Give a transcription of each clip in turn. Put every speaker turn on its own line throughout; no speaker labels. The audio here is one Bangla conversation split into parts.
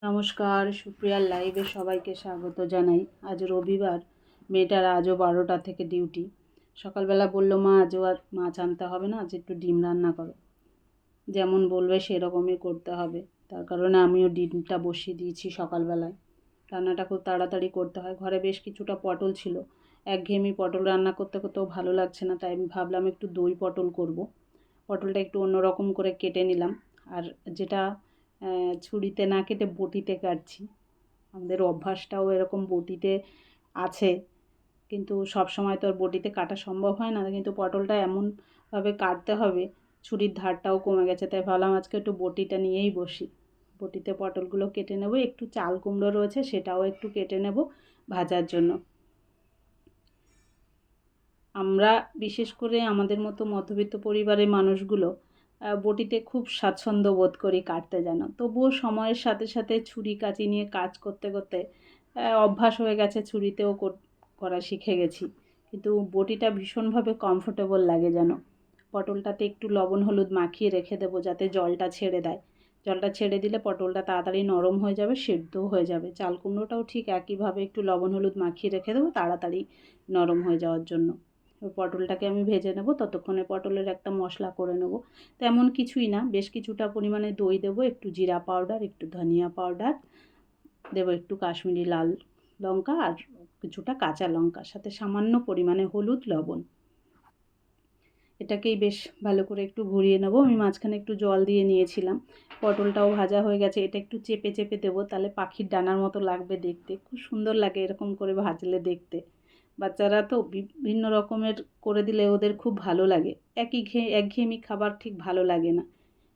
নমস্কার, সুপ্রিয়ার লাইভে সবাইকে স্বাগত জানাই। আজ রবিবার, মেয়েটার আজও 12টা থেকে ডিউটি। সকালবেলা বললো মা আজও আর মাছ আনতে হবে না, আজ একটু ডিম রান্না করো। যেমন বলবে সেরকমই করতে হবে, তার কারণে আমিও ডিমটা বসিয়ে দিয়েছি সকালবেলায়। রান্নাটা খুব তাড়াতাড়ি করতে হয়। ঘরে বেশ কিছুটা পটল ছিল, একঘেয়েমি পটল রান্না করতে করতেও ভালো লাগছে না, তাই আমি ভাবলাম একটু দই পটল করব। পটলটা একটু অন্যরকম করে কেটে নিলাম, আর যেটা ছুরিতে না কেটে বটিতে কাটছি। আমাদের অভ্যাসটাও এরকম বটিতে আছে, কিন্তু সব সময় তো আর বটিতে কাটা সম্ভব হয় না। কিন্তু পটলটা এমনভাবে কাটতে হবে, ছুরির ধারটাও কমে গেছে, তাই ভাবলাম আজকে একটু বটিটা নিয়েই বসি। বটিতে পটলগুলো কেটে নেব, একটু চাল কুমড়ো রয়েছে সেটাও একটু কেটে নেব ভাজার জন্য। আমরা বিশেষ করে আমাদের মতো মধ্যবিত্ত পরিবারের মানুষগুলো বটিতে খুব স্বাচ্ছন্দ্য বোধ করি কাটতে যেন। তবুও সময়ের সাথে সাথে ছুরি কাঁচি নিয়ে কাজ করতে করতে অভ্যাস হয়ে গেছে, ছুরিতেও করা শিখে গেছি। কিন্তু বটিটা ভীষণভাবে কমফোর্টেবল লাগে যেন। পটলটাতে একটু লবণ হলুদ মাখিয়ে রেখে দেবো যাতে জলটা ছেড়ে দেয়। জলটা ছেড়ে দিলে পটলটা তাড়াতাড়ি নরম হয়ে যাবে, সেদ্ধও হয়ে যাবে। চাল কুমড়োটাও ঠিক একইভাবে একটু লবণ হলুদ মাখিয়ে রেখে দেবো তাড়াতাড়ি নরম হয়ে যাওয়ার জন্য। পটলটাকে আমি ভেজে নেব, ততক্ষণে পটলের একটা মশলা করে নেব। তেমন কিছুই না, বেশ কিছুটা পরিমাণে দই দেবো, একটু জিরা পাউডার, একটু ধনিয়া পাউডার দেবো, একটু কাশ্মীরি লাল লঙ্কা আর কিছুটা কাঁচা লঙ্কা, সাথে সামান্য পরিমাণে হলুদ লবণ। এটাকেই বেশ ভালো করে একটু ঘুরিয়ে নেব। আমি মাঝখানে একটু জল দিয়ে নিয়েছিলাম। পটলটাও ভাজা হয়ে গেছে, এটা একটু চেপে চেপে দেবো, তাহলে পাখির ডানার মতো লাগবে দেখতে, খুব সুন্দর লাগে এরকম করে ভাজলে দেখতে। বাচ্চারা তো বিভিন্ন রকমের করে দিলে ওদের খুব ভালো লাগে। একঘেয়েমি খাবার ঠিক ভালো লাগে না।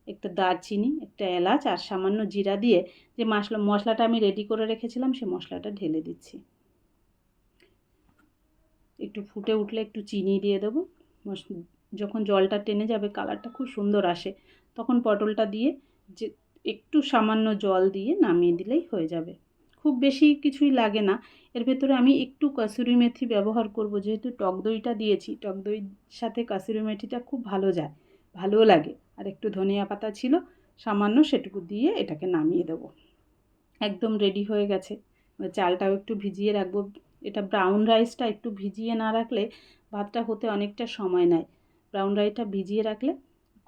একটা দারচিনি, একটা এলাচ আর সামান্য জিরা দিয়ে যে মশলাটা আমি রেডি করে রেখেছিলাম সে মশলাটা ঢেলে দিচ্ছি। একটু ফুটে উঠলে একটু চিনি দিয়ে দেবো। যখন জলটা টেনে যাবে কালারটা খুব সুন্দর আসে, তখন পটলটা দিয়ে যে একটু সামান্য জল দিয়ে নামিয়ে দিলেই হয়ে যাবে। খুব বেশি কিছুই লাগে না। এর ভেতরে আমি একটু কাসুরি মেথি ব্যবহার করব, যেহেতু টক দইটা দিয়েছি, টক দইয়ের সাথে কাসুরি মেথিটা খুব ভালো যায়, ভালোও লাগে। আর একটু ধনিয়া পাতা ছিল সামান্য, সেটুকু দিয়ে এটাকে নামিয়ে দেবো। একদম রেডি হয়ে গেছে। চালটাও একটু ভিজিয়ে রাখবো। এটা ব্রাউন রাইসটা একটু ভিজিয়ে না রাখলে ভাতটা হতে অনেকটা সময় নেয়। ব্রাউন রাইসটা ভিজিয়ে রাখলে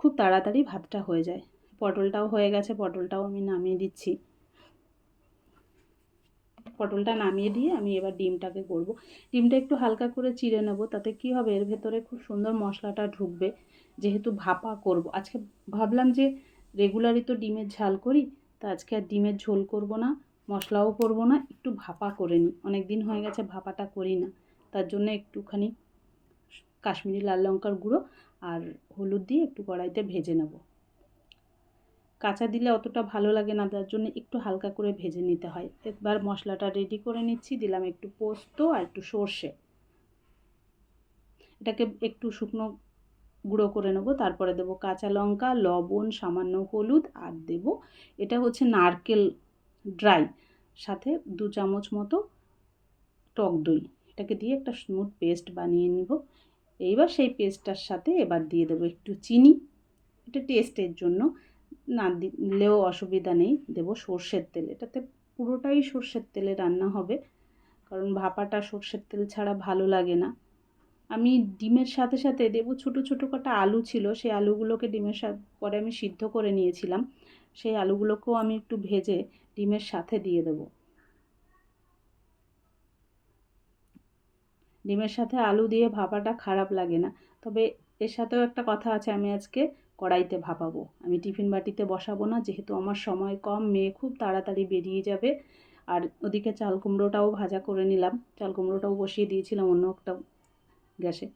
খুব তাড়াতাড়ি ভাতটা হয়ে যায়। পটলটাও হয়ে গেছে, পটলটাও আমি নামিয়ে দিচ্ছি। পটলটা নামিয়ে দিয়ে আমি এবার ডিমটাকে করব। ডিমটা একটু হালকা করে চিড়ে নেব, তাতে কি হবে এর ভেতরে খুব সুন্দর মশলাটা ঢুকবে। যেহেতু ভাপা করব, আজকে ভাবলাম যে রেগুলারই তো ডিমের ঝাল করি, তা আজকে আর ডিমের ঝোল করব না, মশলাও করব না, একটু ভাপা করে নিই। অনেক দিন হয়ে গেছে ভাপাটা করি না, তার জন্য একটুখানি কাশ্মীরি লাল লঙ্কার গুঁড়ো আর হলুদ দিয়ে একটু কড়াইতে ভেজে নেব। কাঁচা দিলে অতটা ভালো লাগে না, তার জন্য একটু হালকা করে ভেজে নিতে হয়। এবার মশলাটা রেডি করে নিচ্ছি। দিলাম একটু পোস্ত আর একটু সর্ষে, এটাকে একটু শুকনো গুঁড়ো করে নেব। তারপরে দেবো কাঁচা লঙ্কা, লবণ, সামান্য হলুদ, আর দেব এটা হচ্ছে নারকেল ড্রাই, সাথে 2 চামচ মতো টক দই। এটাকে দিয়ে একটা স্মুথ পেস্ট বানিয়ে নিব। এইবার সেই পেস্টটার সাথে এবার দিয়ে দেবো একটু চিনি, এটা টেস্টের জন্য, না দিলেও অসুবিধা নেই। দেবো সর্ষের তেল, এটাতে পুরোটাই সর্ষের তেলে রান্না হবে, কারণ ভাপাটা সর্ষের তেল ছাড়া ভালো লাগে না। আমি ডিমের সাথে সাথে দেবো ছোটো ছোটো কটা আলু ছিল, সেই আলুগুলোকে ডিমের সাথে পরে আমি সিদ্ধ করে নিয়েছিলাম, সেই আলুগুলোকেও আমি একটু ভেজে ডিমের সাথে দিয়ে দেবো। ডিমের সাথে আলু দিয়ে ভাপাটা খারাপ লাগে না, তবে এর সাথেও একটা কথা আছে, আমি আজকে কড়াইতে ভাপাবো, আমি টিফিন বাটিতে বসাবো না, যেহেতু আমার সময় কম, মেয়ে খুব তাড়াতাড়ি বেরিয়ে যাবে। আর ওদিকে চাল কুমড়োটাও ভাজা করে নিলাম, চাল কুমড়োটাও বসিয়ে দিয়েছিলাম অন্য একটা গ্যাসে।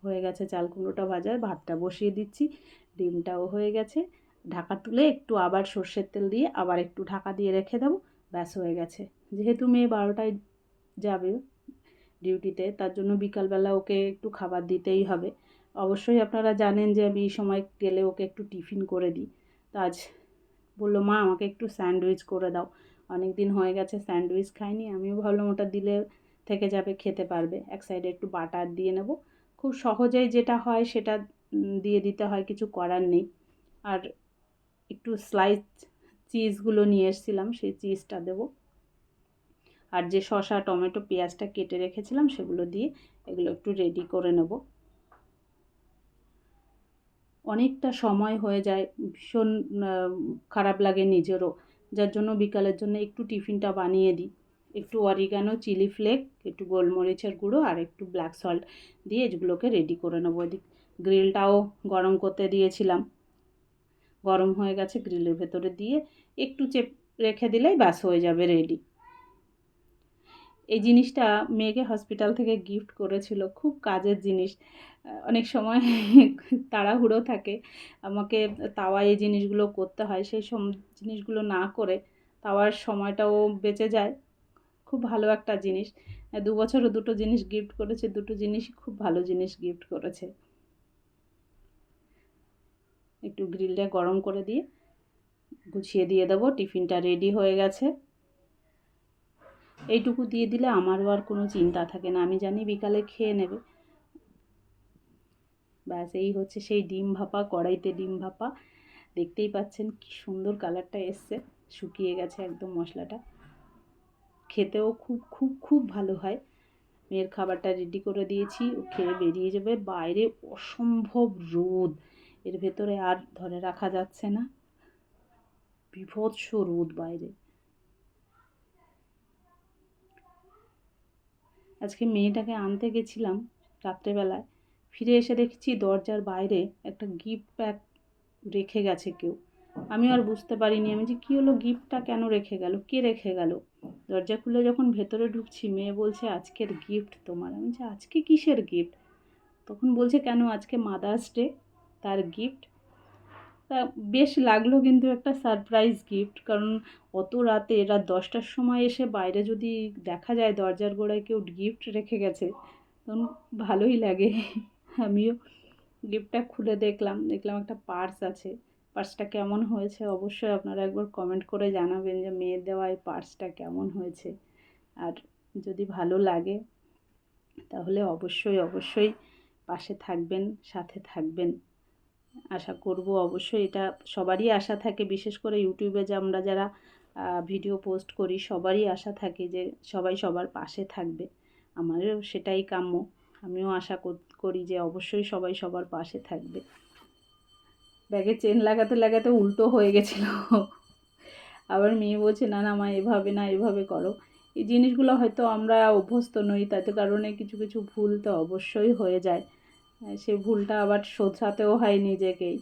হয়ে গেছে চাল কুমড়োটা ভাজা, ভাতটা বসিয়ে দিচ্ছি, ডিমটাও হয়ে গেছে। ঢাকা তুলে একটু আবার সর্ষের তেল দিয়ে আবার একটু ঢাকা দিয়ে রেখে দেবো, ব্যাস হয়ে গেছে। যেহেতু মেয়ে 12টায় যাবে ডিউটিতে, তার জন্য বিকালবেলা ওকে একটু খাবার দিতেই হবে। অবশ্যই আপনারা জানেন যে আমি এই সময় গেলে ওকে একটু টিফিন করে দিই। তো আজ বললো মা আমাকে একটু স্যান্ডউইচ করে দাও, অনেক দিন হয়ে গেছে স্যান্ডউইচ খাইনি। আমিও ভাবলাম ওটা দিলে থেকে যাবে, খেতে পারবে। এক সাইডে একটু বাটার দিয়ে নেব, খুব সহজেই যেটা হয় সেটা দিয়ে দিতে হয়, কিছু করার নেই। আর একটু স্লাইস চিজগুলো নিয়ে এসেছিলাম, সেই চিজটা দেবো। আর যে শসা, টমেটো, পেঁয়াজটা কেটে রেখেছিলাম সেগুলো দিয়ে এগুলো একটু রেডি করে নেব। অনেকটা সময় হয়ে যায়, ভীষণ খারাপ লাগে নিজেরও, যার জন্য বিকালের জন্য একটু টিফিনটা বানিয়ে দিই। একটু অরিগানো, চিলি ফ্লেক, একটু গোলমরিচের গুঁড়ো আর একটু ব্ল্যাক সল্ট দিয়ে এগুলোকে রেডি করে নেবো। এদিক গ্রিলটাও গরম করতে দিয়েছিলাম, গরম হয়ে গেছে, গ্রিলের ভেতরে দিয়ে একটু চেপ রেখে দিলেই ব্যাস হয়ে যাবে রেডি। এই জিনিসটা মেয়েকে হসপিটাল থেকে গিফট করেছিল, খুব কাজের জিনিস। অনেক সময় তাড়াহুড়ো থাকে, আমাকে তাওয়ায় এই জিনিসগুলো করতে হয়, সেই জিনিসগুলো না করে তাওয়ার সময়টাও বেঁচে যায়। খুব ভালো একটা জিনিস। 2 বছরে 2টো জিনিস গিফট করেছে, 2টো জিনিসই খুব ভালো জিনিস গিফট করেছে। একটু গ্রিলটা গরম করে দিয়ে গুছিয়ে দিয়ে দেবো। টিফিনটা রেডি হয়ে গেছে। এইটুকু দিয়ে দিলে আমারও আর কোনো চিন্তা থাকে না, আমি জানি বিকালে খেয়ে নেবে। ব্যাস, এই হচ্ছে সেই ডিম ভাপা, কড়াইতে ডিম ভাপা। দেখতেই পাচ্ছেন কি সুন্দর কালারটা এসছে, শুকিয়ে গেছে একদম মশলাটা। খেতেও খুব খুব খুব ভালো হয়। মেয়ের খাবারটা রেডি করে দিয়েছি, ও খেয়ে বেরিয়ে যাবে। বাইরে অসম্ভব রোদ, এর ভেতরে আর ধরে রাখা যাচ্ছে না, বীভৎস রোদ বাইরে। আজকে মেয়েটাকে আনতে গেছিলাম রাত্রেবেলায়, ফিরে এসে দেখছি দরজার বাইরে একটা গিফট প্যাক রেখে গেছে কেউ। আমি আর বুঝতে পারিনি, আমি যে কী হলো, গিফটটা কেন রেখে গেল, কে রেখে গেল। দরজা খুলে যখন ভেতরে ঢুকছি, মেয়ে বলছে আজকের গিফট তোমার। আমি যে আজকে কিসের গিফট? তখন বলছে কেন আজকে মাদার্স ডে, তার গিফট। তা বেশ লাগলো কিন্তু একটা সারপ্রাইজ গিফট, কারণ অত রাতে, রাত 10টার সময় এসে বাইরে যদি দেখা যায় দরজার গোড়ায় কেউ গিফট রেখে গেছে, তখন ভালোই লাগে। আমিও গিফটটা খুলে দেখলাম একটা পার্স আছে। পার্সটা কেমন হয়েছে অবশ্যই আপনারা একবার কমেন্ট করে জানাবেন যে মেয়ের দেওয়া এই পার্সটা কেমন হয়েছে। আর যদি ভালো লাগে তাহলে অবশ্যই পাশে থাকবেন, সাথে থাকবেন। আশা করব অবশ্যই, এটা সবারই আশা থাকে, বিশেষ করে ইউটিউবে যে আমরা যারা ভিডিও পোস্ট করি সবারই আশা থাকে যে সবাই সবার পাশে থাকবে। আমারও সেটাই কাম্য, আমিও আশা করি যে অবশ্যই সবাই সবার পাশে থাকবে। ব্যাগে চেন লাগাতে লাগাতে উল্টো হয়ে গেছিলো, আবার মেয়ে বলছে না না মা এভাবে না, এভাবে করো। এই জিনিসগুলো হয়তো আমরা অভ্যস্ত নই, তাতে কারণে কিছু কিছু ভুল তো অবশ্যই হয়ে যায়, সে ভুলটা আবার শোধরাতেও হয় নিজেকেই।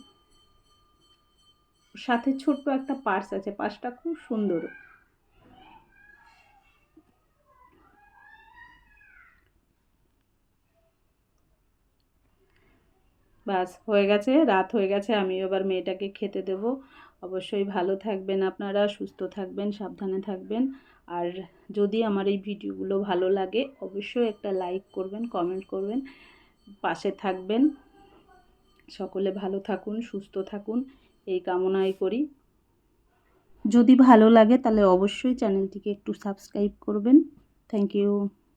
সাথে ছোট্ট একটা পার্স আছে, পার্সটা খুব সুন্দর। ব্যাস হয়ে গেছে, রাত হয়ে গেছে, আমি এবার মেয়েটাকে খেতে দেব। অবশ্যই ভালো থাকবেন আপনারা, সুস্থ থাকবেন, সাবধানে থাকবেন। আর যদি আমার এই ভিডিওগুলো ভালো লাগে অবশ্যই একটা লাইক করবেন, কমেন্ট করবেন, পাশে থাকবেন। সকলে ভালো থাকুন, সুস্থ থাকুন, এই কামনাই করি। যদি ভালো লাগে তাহলে অবশ্যই চ্যানেলটিকে একটু সাবস্ক্রাইব করবেন। Thank you.